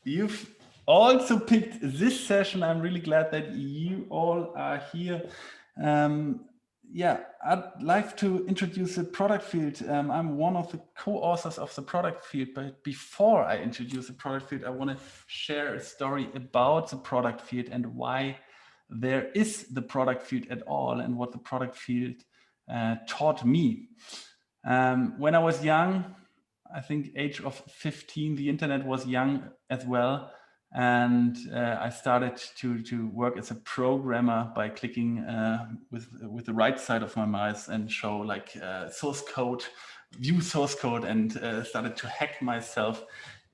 You've also picked this session. I'm really glad that you all are here. Yeah, I'd like to introduce the product field. I'm one of the co-authors of the product field, but before I introduce the product field, I want to share a story about the product field and why there is the product field at all and what the product field taught me. When I was young, I think age of 15, the internet was young as well. And I started to work as a programmer by clicking with the right side of my mouse and show like source code, view source code, and started to hack myself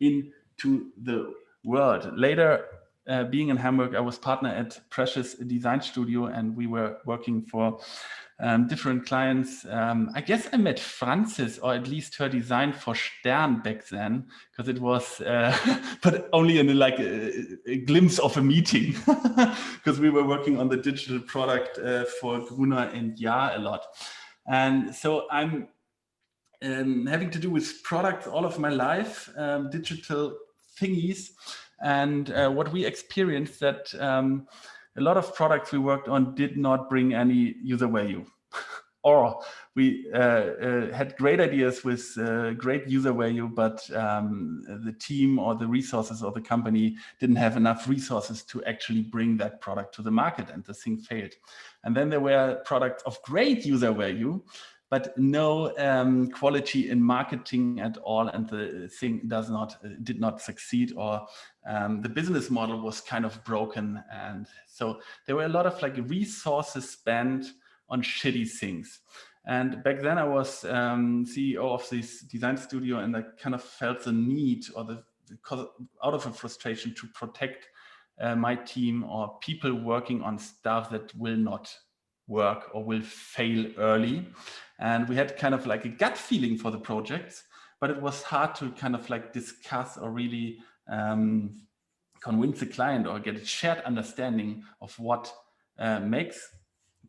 into the world. Later, being in Hamburg, I was partner at Precious Design Studio, and we were working for different clients. I guess I met Francis, or at least her design for Stern back then, because it was, but only in like a glimpse of a meeting, because we were working on the digital product for Gruner and Jahr a lot. And so I'm having to do with products all of my life, digital thingies. And what we experienced that a lot of products we worked on did not bring any user value. Or we had great ideas with great user value, but the team or the resources of the company didn't have enough resources to actually bring that product to the market, and the thing failed. And then there were products of great user value, but no quality in marketing at all, and the thing did not succeed, or the business model was kind of broken. And so there were a lot of like resources spent on shitty things. And back then I was CEO of this design studio, and I kind of felt the need, or out of a frustration, to protect my team or people working on stuff that will not work or will fail early. And we had kind of like a gut feeling for the projects, but it was hard to kind of like discuss or really convince the client or get a shared understanding of what makes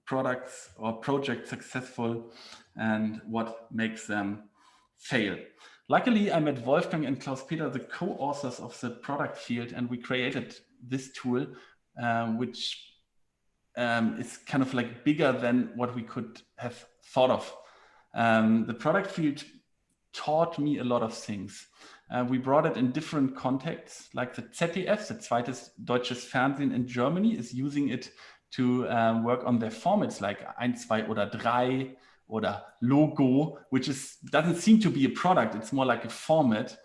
products or projects successful and what makes them fail. Luckily, I met Wolfgang and Klaus-Peter, the co-authors of the product field, and we created this tool, which is kind of like bigger than what we could have thought of. The product field taught me a lot of things. We brought it in different contexts, like the ZDF, the Zweites Deutsches Fernsehen in Germany, is using it to work on their formats like 1, 2 oder 3 oder Logo, which doesn't seem to be a product, it's more like a format.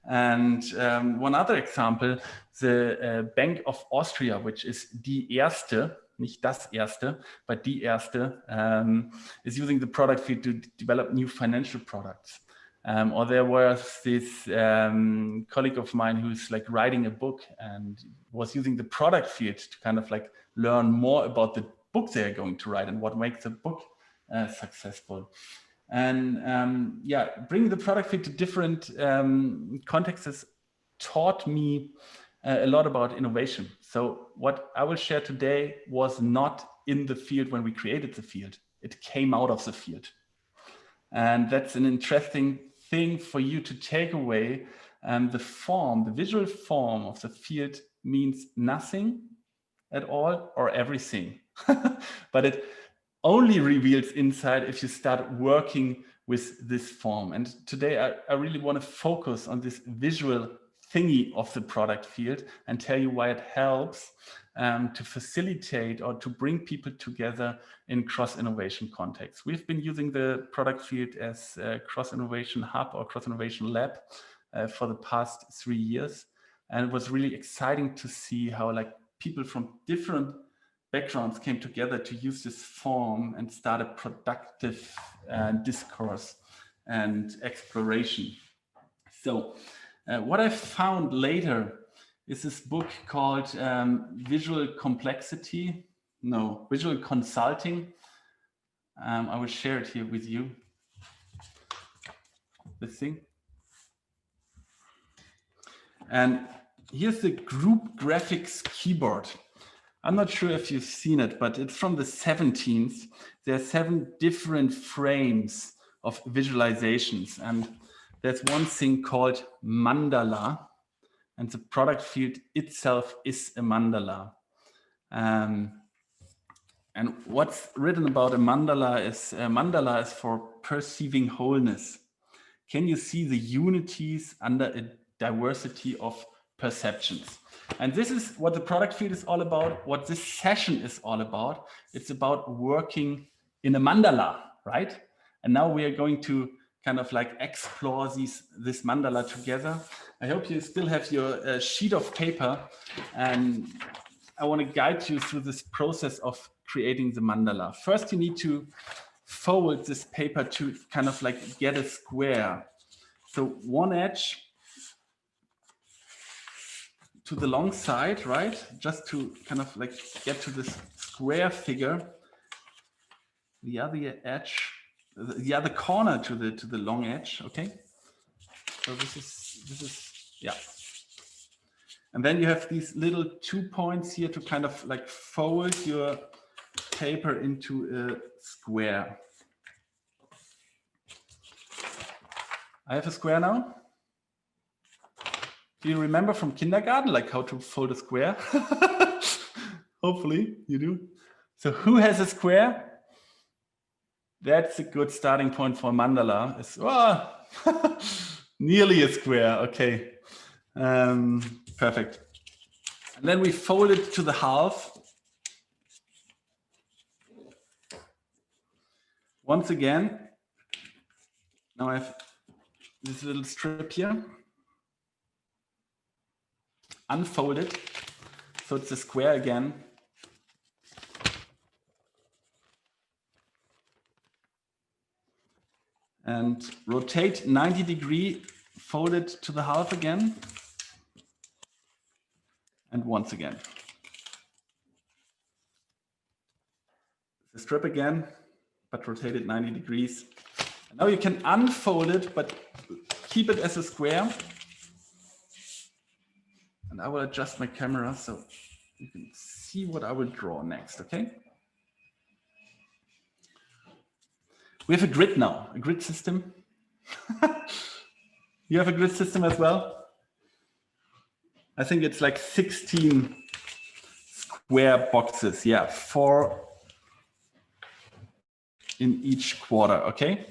And one other example, the Bank of Austria, which is Die Erste, nicht das Erste, but Die Erste, is using the product field to develop new financial products. Or there was this colleague of mine who's like writing a book and was using the product field to kind of like learn more about the book they're going to write and what makes the book successful. And yeah, bringing the product field to different contexts taught me a lot about innovation. So what I will share today was not in the field when we created the field. It came out of the field. And that's an interesting thing for you to take away. The visual form of the field means nothing at all or everything. But it only reveals insight if you start working with this form. And today I really want to focus on this visual thingy of the product field and tell you why it helps to facilitate or to bring people together in cross-innovation contexts. We've been using the product field as a cross-innovation hub or cross-innovation lab for the past 3 years. And it was really exciting to see how like people from different backgrounds came together to use this form and start a productive discourse and exploration. So what I found later is this book called Visual Consulting. I will share it here with you. This thing. And here's the group graphics keyboard. I'm not sure if you've seen it, but it's from the 17th. There are 7 different frames of visualizations. And there's one thing called Mandala, and the product field itself is a mandala. And what's written about a mandala is for perceiving wholeness. Can you see the unities under a diversity of perceptions? And this is what the product field is all about, what this session is all about. It's about working in a mandala, right? And now we are going to kind of like explore this mandala together. I hope you still have your sheet of paper, and I want to guide you through this process of creating the mandala. First, you need to fold this paper to kind of like get a square. So one edge to the long side, right? Just to kind of like get to this square figure. The other edge, the other corner to the long edge, okay? So this is, yeah. And then you have these little 2 points here to kind of like fold your paper into a square. I have a square now. Do you remember from kindergarten, like how to fold a square? Hopefully you do. So who has a square? That's a good starting point for mandala. It's nearly a square. Okay, perfect. And then we fold it to the half. Once again, now I have this little strip here. Unfold it, so it's a square again. And rotate 90 degrees, fold it to the half again. And once again. The strip again, but rotate it 90 degrees. And now you can unfold it, but keep it as a square. And I will adjust my camera so you can see what I will draw next, okay? We have a grid now, a grid system. You have a grid system as well? I think it's like 16 square boxes. Yeah, 4 in each quarter, okay?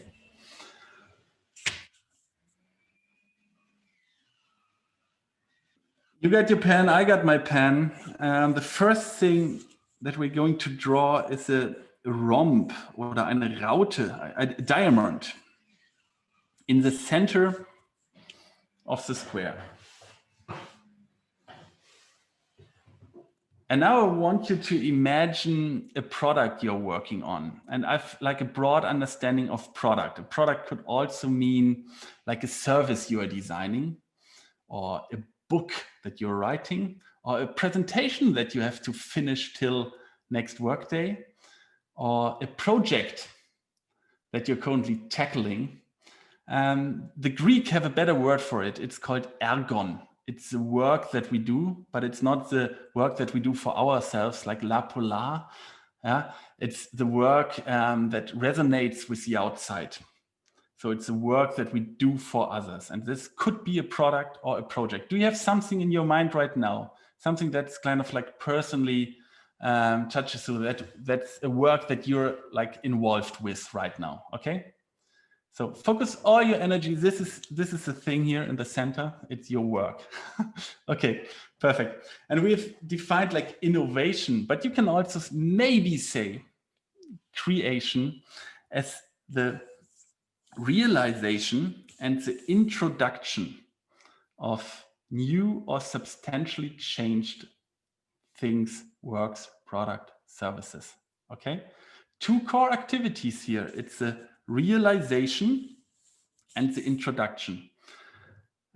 You got your pen, I got my pen. The first thing that we're going to draw is a rhomb oder eine Raute, a diamond in the center of the square. And now I want you to imagine a product you're working on. And I've like a broad understanding of product. A product could also mean like a service you are designing, or a book that you're writing, or a presentation that you have to finish till next workday, or a project that you're currently tackling. The Greek have a better word for it. It's called ergon. It's the work that we do, but it's not the work that we do for ourselves, like la polar. Yeah? It's the work that resonates with the outside. So it's the work that we do for others. And this could be a product or a project. Do you have something in your mind right now? Something that's kind of like personally touches you, that's a work that you're like involved with right now, okay? So focus all your energy. This is the thing here in the center. It's your work. Okay, perfect. And we've defined like innovation, but you can also maybe say creation as the realization and the introduction of new or substantially changed things, works, product, services. Okay, 2 core activities here. It's the realization and the introduction.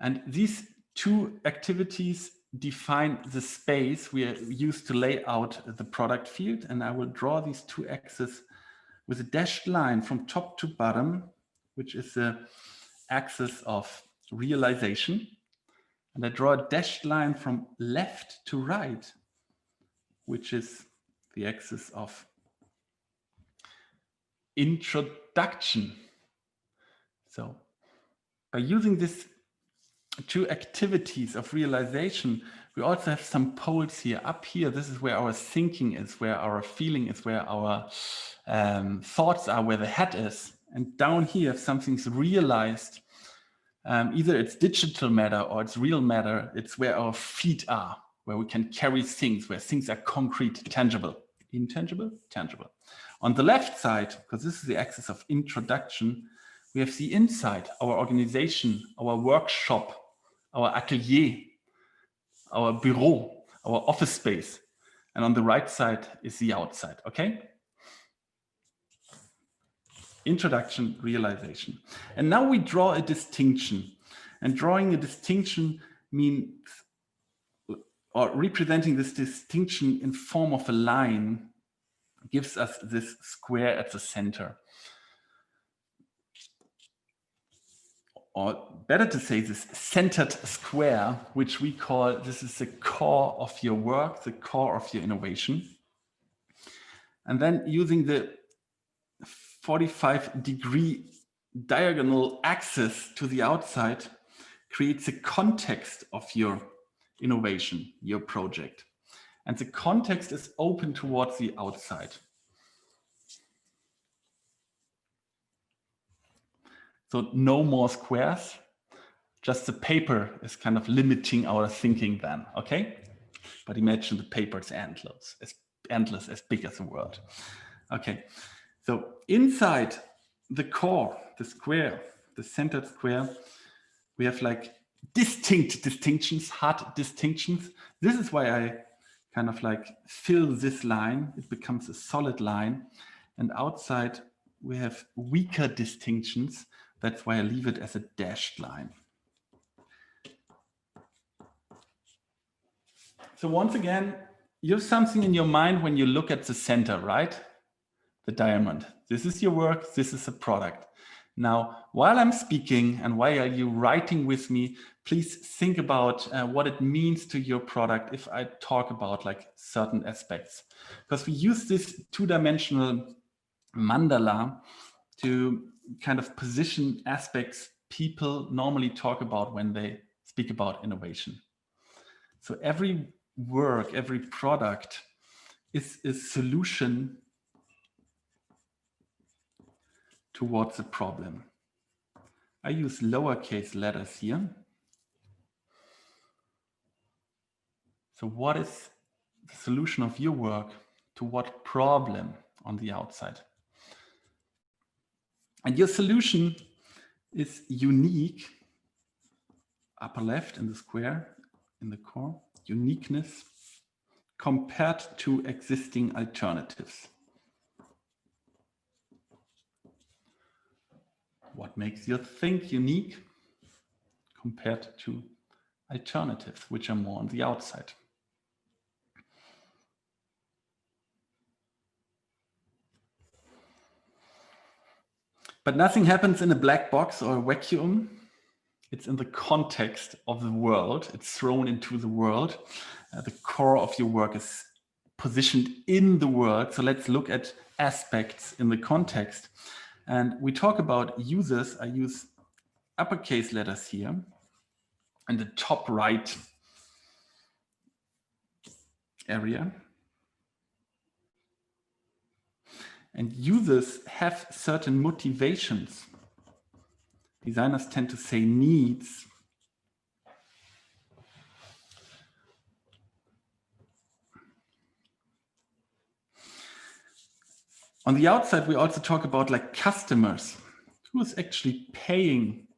And these 2 activities define the space we are used to lay out the product field. And I will draw these 2 axes with a dashed line from top to bottom, which is the axis of realization. And I draw a dashed line from left to right, which is the axis of introduction. So by using this to activities of realization, we also have some poles here. Up here, this is where our thinking is, where our feeling is, where our thoughts are, where the head is. And down here, if something's realized, either it's digital matter or it's real matter, it's where our feet are, where we can carry things, where things are concrete, tangible. Intangible, tangible. On the left side, because this is the axis of introduction, we have the inside, our organization, our workshop, our atelier, our bureau, our office space. And on the right side is the outside, okay? Introduction, realization. And now we draw a distinction. And drawing a distinction means, or representing this distinction in form of a line, gives us this square at the center. Or better to say, this centered square, which we call, this is the core of your work, the core of your innovation. And then using the 45-degree diagonal axis to the outside creates a context of your innovation, your project. And the context is open towards the outside. So no more squares, just the paper is kind of limiting our thinking then, okay? But imagine the paper is endless, as big as the world. Okay, so inside the core, the square, the centered square, we have like distinct distinctions, hard distinctions. This is why I kind of like fill this line, it becomes a solid line. And outside we have weaker distinctions. That's why I leave it as a dashed line. So once again, you have something in your mind when you look at the center, right? The diamond. This is your work, this is a product. Now, while I'm speaking and while you writing with me, please think about what it means to your product if I talk about like certain aspects. Because we use this two-dimensional mandala to kind of position aspects people normally talk about when they speak about innovation. So every work, every product is a solution towards a problem. I use lowercase letters here. So what is the solution of your work to what problem on the outside? And your solution is unique, upper left in the square, in the core, uniqueness compared to existing alternatives. What makes your think unique compared to alternatives, which are more on the outside? But nothing happens in a black box or a vacuum. It's in the context of the world. It's thrown into the world. The core of your work is positioned in the world. So let's look at aspects in the context. And we talk about users. I use uppercase letters here. And the top right area. And users have certain motivations. Designers tend to say needs. On the outside, we also talk about like customers. Who is actually paying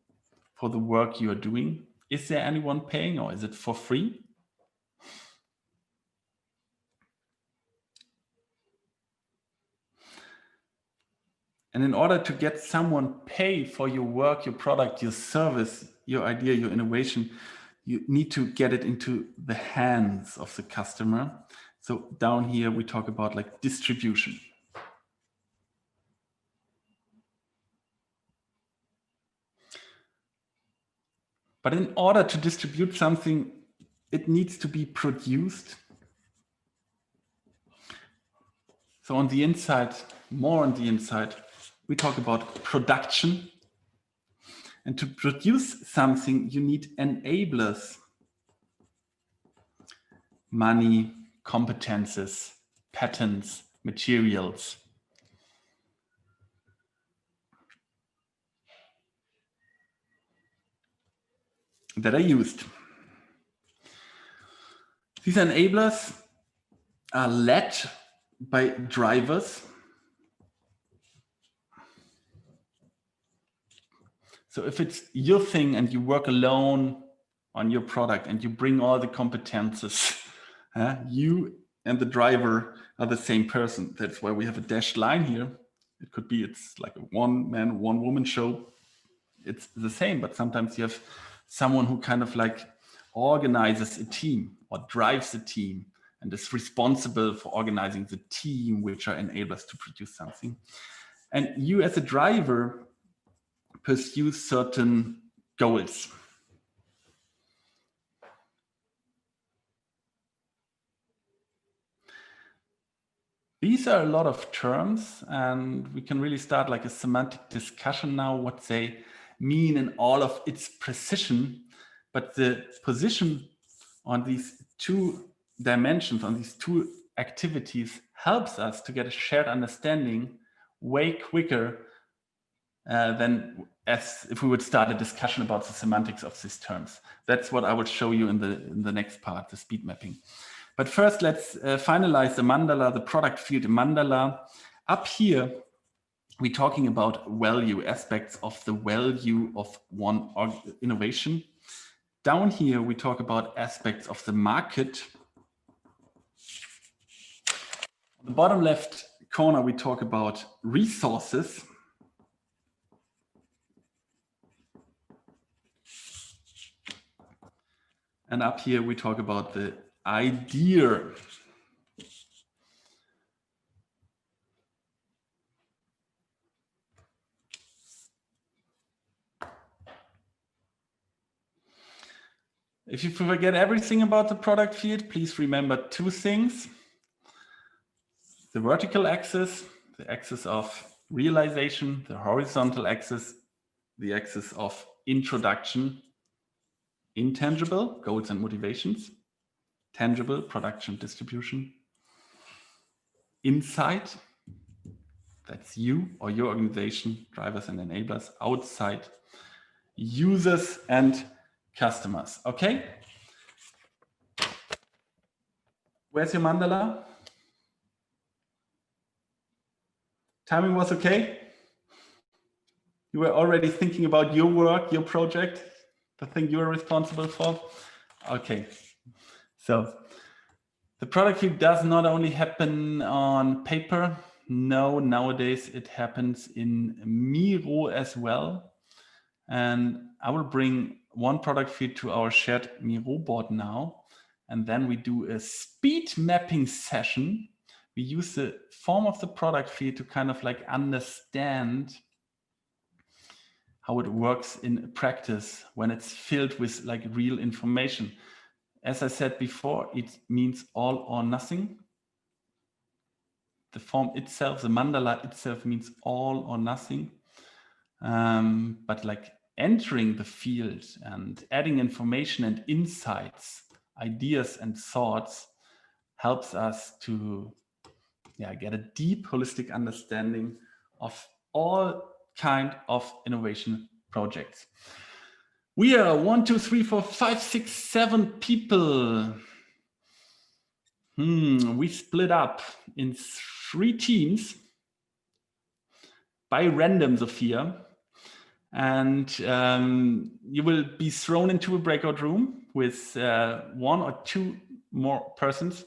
for the work you are doing? Is there anyone paying, or is it for free? And in order to get someone pay for your work, your product, your service, your idea, your innovation, you need to get it into the hands of the customer. So down here, we talk about like distribution. But in order to distribute something, it needs to be produced. So on the inside, more on the inside, we talk about production. And to produce something, you need enablers. Money, competences, patents, materials. That are used. These enablers are led by drivers. So if it's your thing and you work alone on your product and you bring all the competences, you and the driver are the same person. That's why we have a dashed line here. It could be, it's like a one man, one woman show. It's the same, but sometimes you have someone who kind of like organizes a team or drives a team and is responsible for organizing the team, which are enablers to produce something. And you as a driver pursue certain goals. These are a lot of terms, and we can really start like a semantic discussion now, what they mean in all of its precision. But the position on these two dimensions, on these two activities, helps us to get a shared understanding way quicker than as if we would start a discussion about the semantics of these terms. That's what I will show you in the next part, the speed mapping. But first, let's finalize the mandala, the product field mandala. Up here, we're talking about value, aspects of the value of one innovation. Down here, we talk about aspects of the market. On the bottom left corner, we talk about resources. And up here, we talk about the idea. If you forget everything about the product field, please remember two things. The vertical axis, the axis of realization, the horizontal axis, the axis of introduction, intangible, goals and motivations, tangible, production, distribution, inside, that's you or your organization, drivers and enablers, outside, users and customers. Okay. Where's your mandala? Timing was okay? You were already thinking about your work, your project, the thing you are responsible for? Okay. So the product field does not only happen on paper. No, nowadays it happens in Miro as well. And I will bring one product field to our shared Miro board now. And then we do a speed mapping session. We use the form of the product field to kind of like understand how it works in practice when it's filled with like real information. As I said before, it means all or nothing. The form itself, the mandala itself means all or nothing. But like entering the field and adding information and insights, ideas and thoughts helps us to get a deep holistic understanding of all kind of innovation projects. We are 1, 2, 3, 4, 5, 6, 7 people. We split up in 3 teams by random, Sophia. And you will be thrown into a breakout room with 1 or 2 more persons.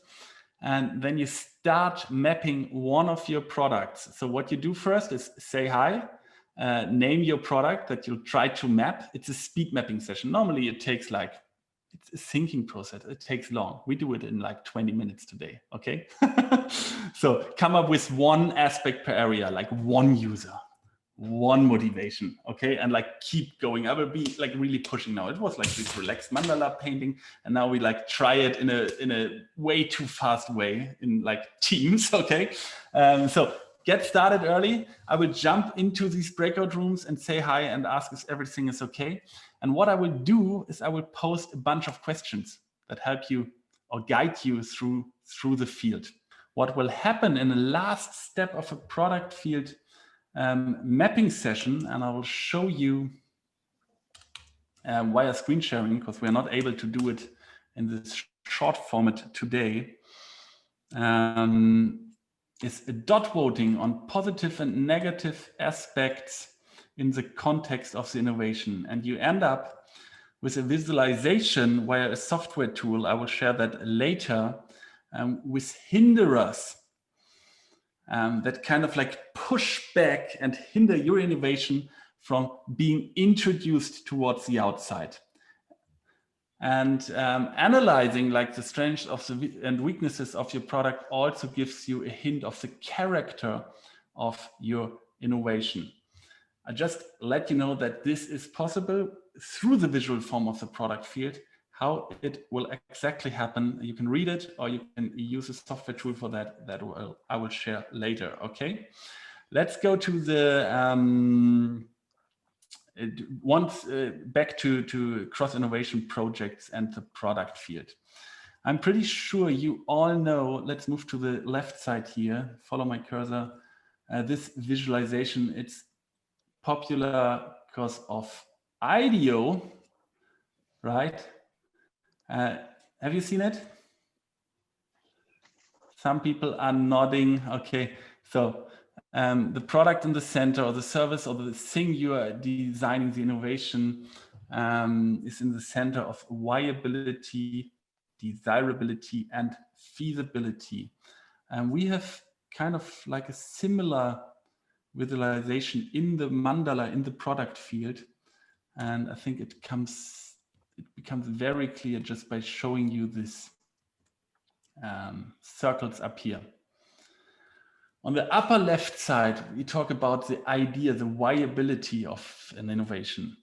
And then you start mapping one of your products. So what you do first is say hi, name your product that you'll try to map. It's a speed mapping session. Normally it takes like, it's a thinking process. It takes long. We do it in like 20 minutes today, okay? So come up with one aspect per area, like one user, one motivation, okay? And like keep going. I will be like really pushing now. It was like this relaxed mandala painting, and now we like try it in a way too fast way in like teams, okay? So get started early. I will jump into these breakout rooms and say hi and ask if everything is okay. And what I will do is I will post a bunch of questions that help you or guide you through the field. What will happen in the last step of a product field mapping session, and I will show you via screen sharing, because we're not able to do it in this short format today, is a dot voting on positive and negative aspects in the context of the innovation. And you end up with a visualization via a software tool. I will share that later, with hinderers that kind of like push back and hinder your innovation from being introduced towards the outside. And analyzing like the strengths of and weaknesses of your product also gives you a hint of the character of your innovation. I just let you know that this is possible through the visual form of the product field. How it will exactly happen, you can read it, or you can use a software tool for that. I will share later. Okay, let's go to the back to cross-innovation projects and the product field. I'm pretty sure you all know, let's move to the left side here, follow my cursor. This visualization, it's popular because of IDEO, right? Have you seen it? Some people are nodding. Okay, so the product in the center, or the service, or the thing you are designing, the innovation, is in the center of viability, desirability, and feasibility. And we have kind of like a similar visualization in the mandala, in the product field. And I think it becomes very clear just by showing you this circles up here. On the upper left side, we talk about the idea, the viability of an innovation.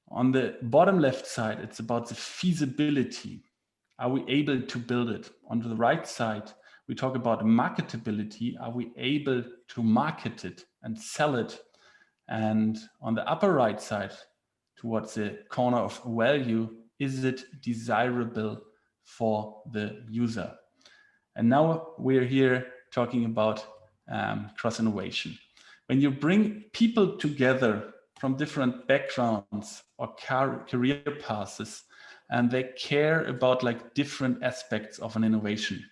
On the bottom left side, it's about the feasibility. Are we able to build it? On the right side, we talk about marketability. Are we able to market it and sell it? And on the upper right side, towards the corner of value, is it desirable for the user? And now we're here talking about cross-innovation. When you bring people together from different backgrounds or career paths, and they care about like different aspects of an innovation.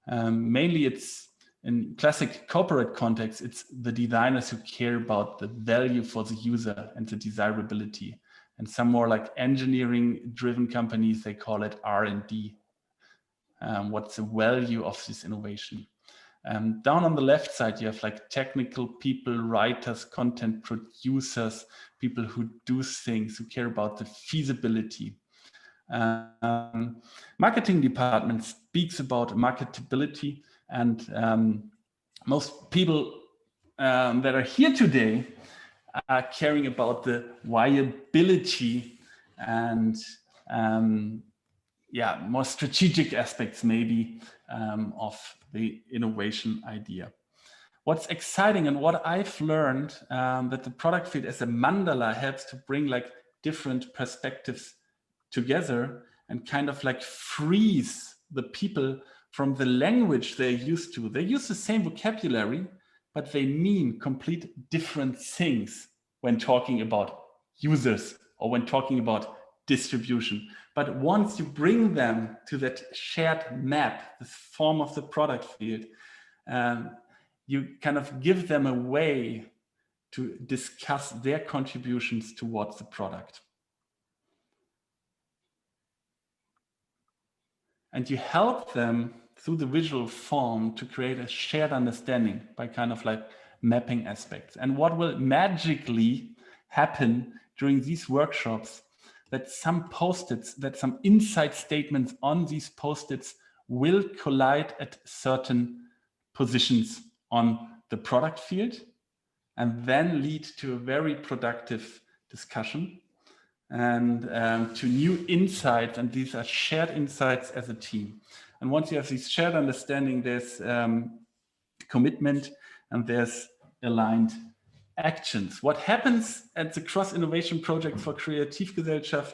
Mainly it's in classic corporate context, it's the designers who care about the value for the user and the desirability. And some more like engineering driven companies, they call it R&D. What's the value of this innovation? Down on the left side, you have like technical people, writers, content producers, people who do things, who care about the feasibility. Marketing department speaks about marketability, and most people that are here today are caring about the viability and yeah, more strategic aspects maybe of the innovation idea. What's exciting and what I've learned that the product field as a mandala helps to bring like different perspectives together and kind of like freeze the people from the language they're used to. They use the same vocabulary, but they mean complete different things when talking about users or when talking about distribution. But once you bring them to that shared map, the form of the product field, you kind of give them a way to discuss their contributions towards the product. And you help them through the visual form to create a shared understanding by kind of like mapping aspects. And what will magically happen during these workshops, that some post-its, that some insight statements on these post-its will collide at certain positions on the product field and then lead to a very productive discussion and to new insights. And these are shared insights as a team. And once you have this shared understanding, there's commitment and there's aligned actions. What happens at the cross-innovation project for Kreativ Gesellschaft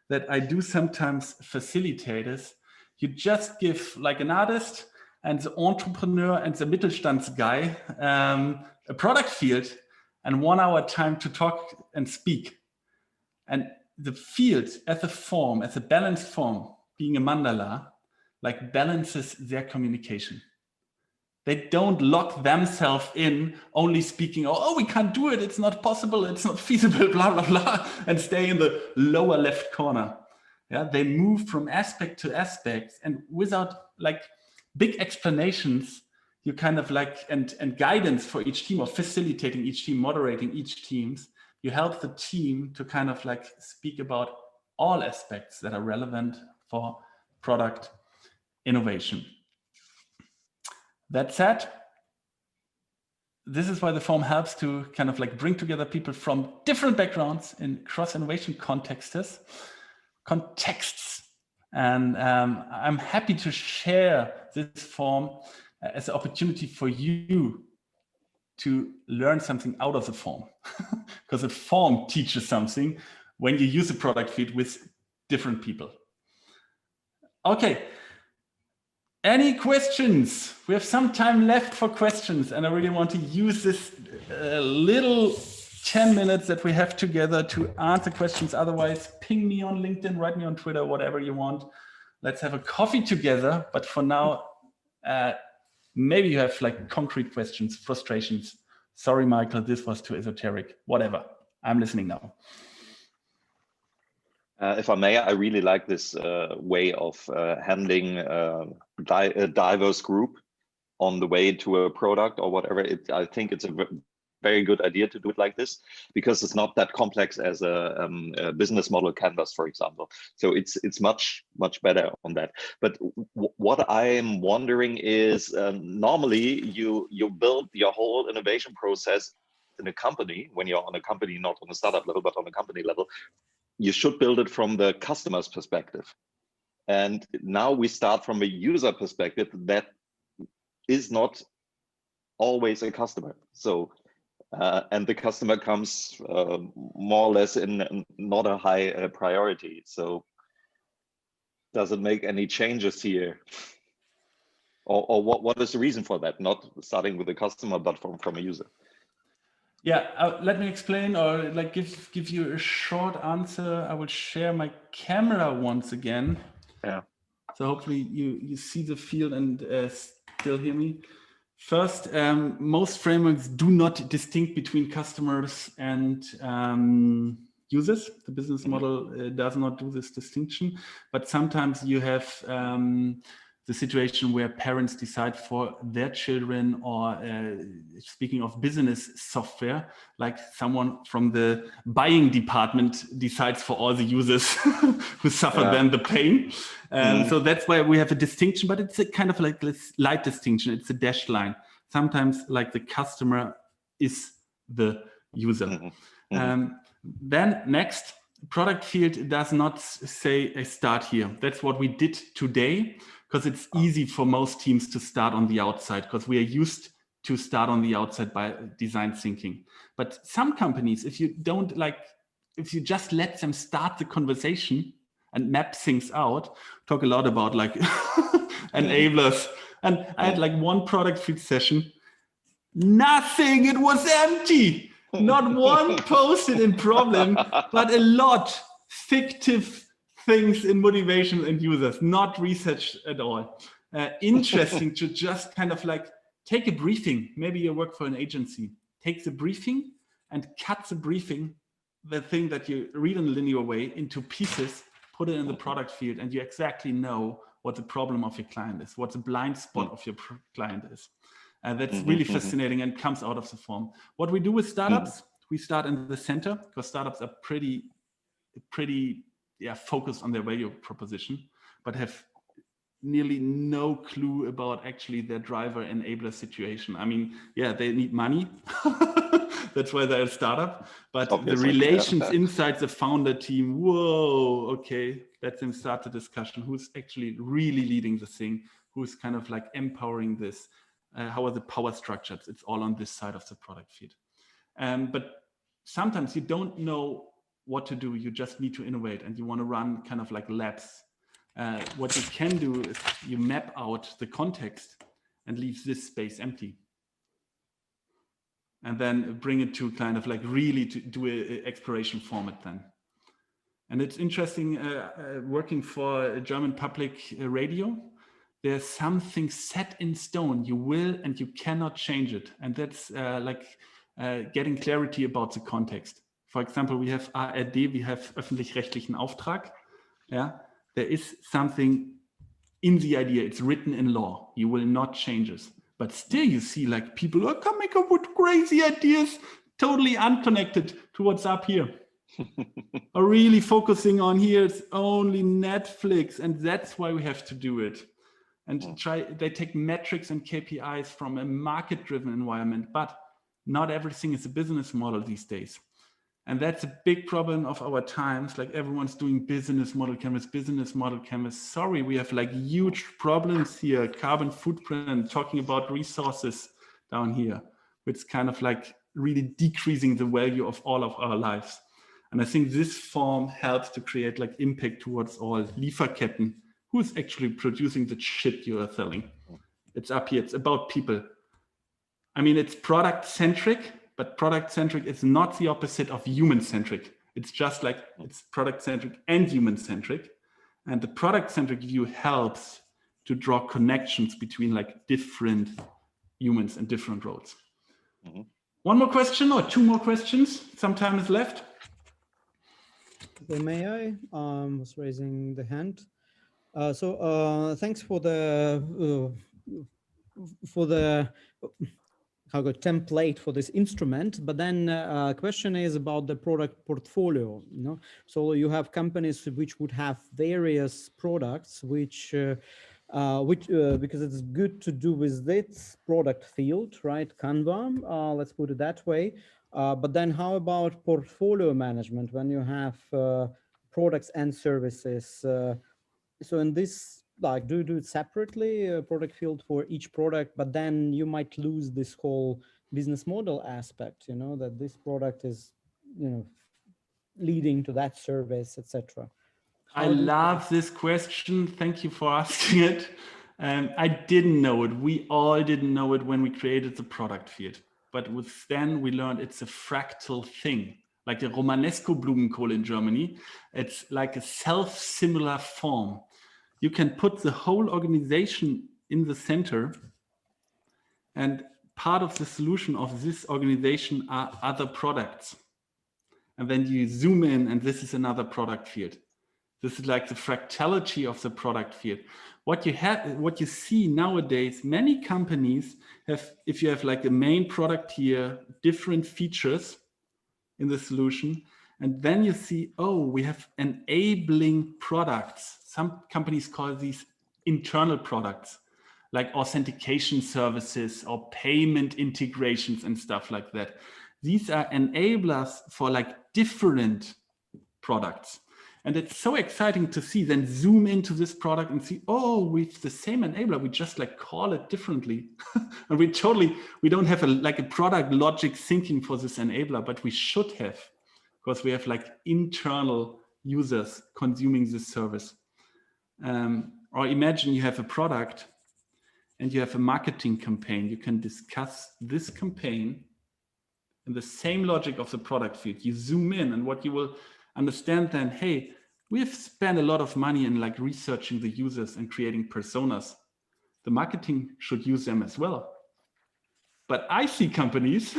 that I do sometimes facilitate is, you just give like an artist and the entrepreneur and the Mittelstands guy a product field and 1 hour time to talk and speak. And the field as a form, as a balanced form, being a mandala, like balances their communication. They don't lock themselves in only speaking, oh, we can't do it, it's not possible, it's not feasible, blah, blah, blah, and stay in the lower left corner. Yeah, they move from aspect to aspect, and without like big explanations, you kind of like, and guidance for each team, or facilitating each team, moderating each teams, you help the team to kind of like speak about all aspects that are relevant for product innovation. That said, this is why the forum helps to kind of like bring together people from different backgrounds in cross-innovation contexts. And I'm happy to share this forum as an opportunity for you to learn something out of the forum, because the forum teaches something when you use a product feed with different people. Okay. Any questions? We have some time left for questions, and I really want to use this little 10 minutes that we have together to answer questions. Otherwise, ping me on LinkedIn, write me on Twitter, whatever you want. Let's have a coffee together. But for now, maybe you have like concrete questions, frustrations. Sorry, Michael, this was too esoteric. Whatever. I'm listening now. If I may, I really like this way of handling a diverse group on the way to a product or whatever. I think it's a very good idea to do it like this, because it's not that complex as a business model canvas, for example. So it's much better on that. But what I am wondering is, normally you build your whole innovation process in a company. When you're on a company, not on a startup level, but on a company level, you should build it from the customer's perspective. And now we start from a user perspective that is not always a customer. So, and the customer comes more or less in not a high priority. So does it make any changes here? Or what is the reason for that? Not starting with the customer, but from a user. Yeah, let me explain, or like give you a short answer. I will share my camera once again. Yeah. So hopefully you see the field and still hear me. First, most frameworks do not distinct between customers and users. The business model does not do this distinction, but sometimes you have the situation where parents decide for their children, or speaking of business software, like someone from the buying department decides for all the users who suffer then the pain. So that's why we have a distinction, but it's a kind of like this light distinction. It's a dashed line. Sometimes like the customer is the user. Then next, product field does not say start here. That's what we did today, because it's easy for most teams to start on the outside, because we are used to start on the outside by design thinking. But some companies, if you just let them start the conversation and map things out, talk a lot about like enablers. And I had like one product field session, nothing, it was empty. Not one posted in problem, but a lot fictive things in motivation and users, not research at all. Interesting to just kind of like take a briefing. Maybe you work for an agency. Take the briefing and cut the briefing, the thing that you read in a linear way, into pieces, put it in the product field, and you exactly know what the problem of your client is, what the blind spot of your client is. That's really fascinating and comes out of the form. What we do with startups, we start in the center, because startups are pretty focused on their value proposition, but have nearly no clue about actually their driver enabler situation. I mean, yeah, they need money. That's why they're a startup. But obviously, the relations inside the founder team, whoa, okay, let them start the discussion. Who's actually really leading the thing? Who's kind of like empowering this? how are the power structured? It's all on this side of the product field. But sometimes you don't know what to do. You just need to innovate, and you want to run kind of like labs. What you can do is you map out the context and leave this space empty. And then bring it to kind of like really to do an exploration format then. And it's interesting working for a German public radio. There's something set in stone. You will and you cannot change it. And that's getting clarity about the context. For example, we have ARD, we have öffentlich-rechtlichen Auftrag. Yeah, there is something in the idea. It's written in law. You will not change it. But still you see like people are coming up with crazy ideas, totally unconnected to what's up here. Are really focusing on here, it's only Netflix, and that's why we have to do it. And they take metrics and KPIs from a market-driven environment, but not everything is a business model these days. And that's a big problem of our times. Like everyone's doing business model canvas. Sorry, we have like huge problems here. Carbon footprint, talking about resources down here. It's kind of like really decreasing the value of all of our lives. And I think this form helps to create like impact towards all. Lieferketten, who's actually producing the shit you are selling. It's up here, it's about people. I mean, it's product centric, but product centric is not the opposite of human centric. It's just like it's product centric and human centric. And the product centric view helps to draw connections between like different humans and different roles. Mm-hmm. One more question or two more questions? Some time is left. Okay, may I? Was raising the hand. Thanks for the template for this instrument, but then question is about the product portfolio. You know, so you have companies which would have various products, which because it's good to do with this product field, right? Canva, let's put it that way. But then how about portfolio management when you have products and services? So in this, like, do you do it separately, a product field for each product, but then you might lose this whole business model aspect, you know, that this product is, you know, leading to that service, etc. I love this question. Thank you for asking it. I didn't know it. We all didn't know it when we created the product field. But with Stan, we learned it's a fractal thing, like a Romanesco Blumenkohl in Germany. It's like a self-similar form. You can put the whole organization in the center, and part of the solution of this organization are other products. And then you zoom in, and this is another product field. This is like the fractality of the product field. What you see nowadays, many companies have, if you have like a main product here, different features in the solution, and then you see, oh, we have enabling products. Some companies call these internal products, like authentication services or payment integrations and stuff like that. These are enablers for like different products. And it's so exciting to see, then zoom into this product and see, oh, with the same enabler, we just like call it differently. And we don't have a product logic thinking for this enabler, but we should have, because we have like internal users consuming this service. Or imagine you have a product and you have a marketing campaign. You can discuss this campaign in the same logic of the product field. You zoom in, and what you will understand then, hey, we have spent a lot of money in like researching the users and creating personas. The marketing should use them as well. But I see companies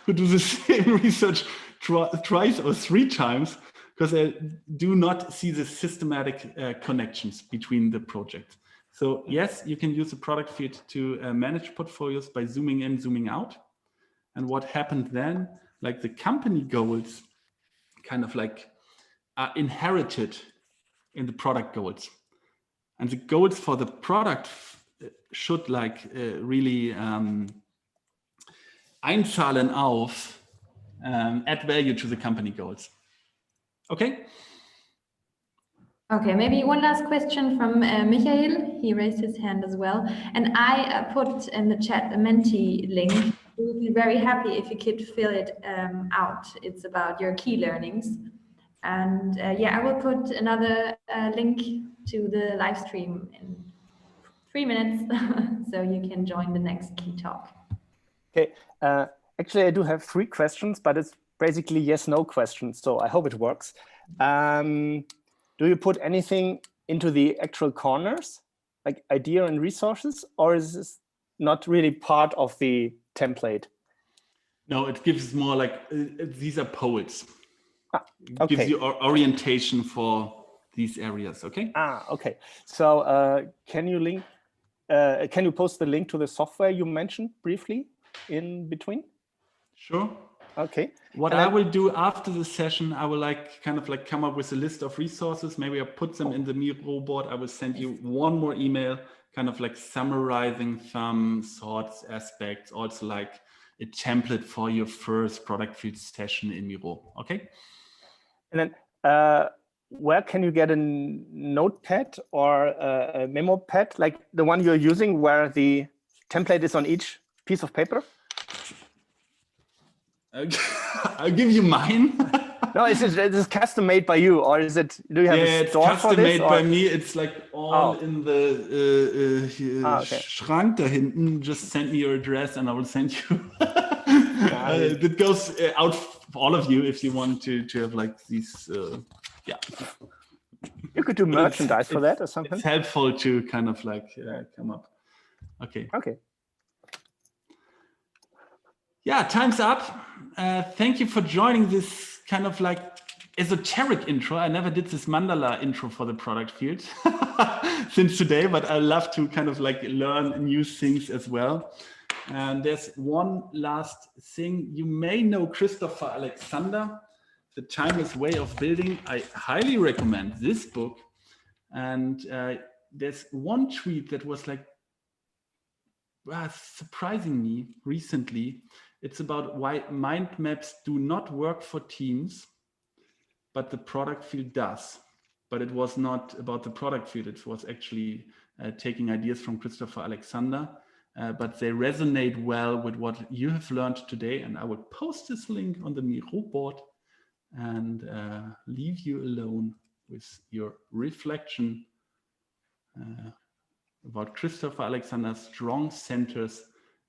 who do the same research twice or three times because they do not see the systematic connections between the projects. So yes, you can use the product field to manage portfolios by zooming in, zooming out. And what happened then, like the company goals kind of like are inherited in the product goals. And the goals for the product should like really einzahlen auf, add value to the company goals. Okay? Okay, maybe one last question from Michael. He raised his hand as well. And I put in the chat a Menti link. We would be very happy if you could fill it out. It's about your key learnings. And yeah, I will put another link to the live stream in 3 minutes so you can join the next key talk. Okay, actually I do have 3 questions, but it's basically yes/no questions, so I hope it works. Do you put anything into the actual corners, like idea and resources, or is this not really part of the template? No, it gives more like, these are poets. Okay. It gives you orientation for these areas, okay? Okay. So can you post the link to the software you mentioned briefly in between? Sure. Okay. What I will do after the session, I will kind of come up with a list of resources. Maybe I put them in the Miro board. I will send you one more email, kind of summarizing some thoughts, aspects, also like a template for your first product field session in Miro. Okay. And then where can you get a notepad or a memo pad, like the one you're using, where the template is on each piece of paper? I'll give you mine. No, is it custom made by you, or is it? Do you have a store for this? Yeah, it's custom made by me. It's all in the okay. Schrank da hinten. Just send me your address, and I will send you. It goes out for all of you if you want to have these. Yeah. You could do merchandise for that or something. It's helpful to kind of come up. Okay. Okay. Yeah, time's up. Thank you for joining this kind of esoteric intro. I never did this Mandala intro for the product field since today, but I love to kind of learn new things as well. And there's one last thing. You may know Christopher Alexander, The Timeless Way of Building. I highly recommend this book. And there's one tweet that was surprising me recently. It's about why mind maps do not work for teams, but the product field does. But it was not about the product field. It was actually taking ideas from Christopher Alexander, but they resonate well with what you have learned today. And I will post this link on the Miro board and leave you alone with your reflection about Christopher Alexander's strong centers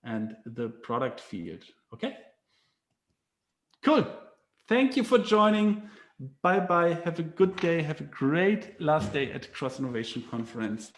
and the product field. Okay? Cool. Thank you for joining. Bye-bye. Have a good day. Have a great last day at Cross-Innovation Conference.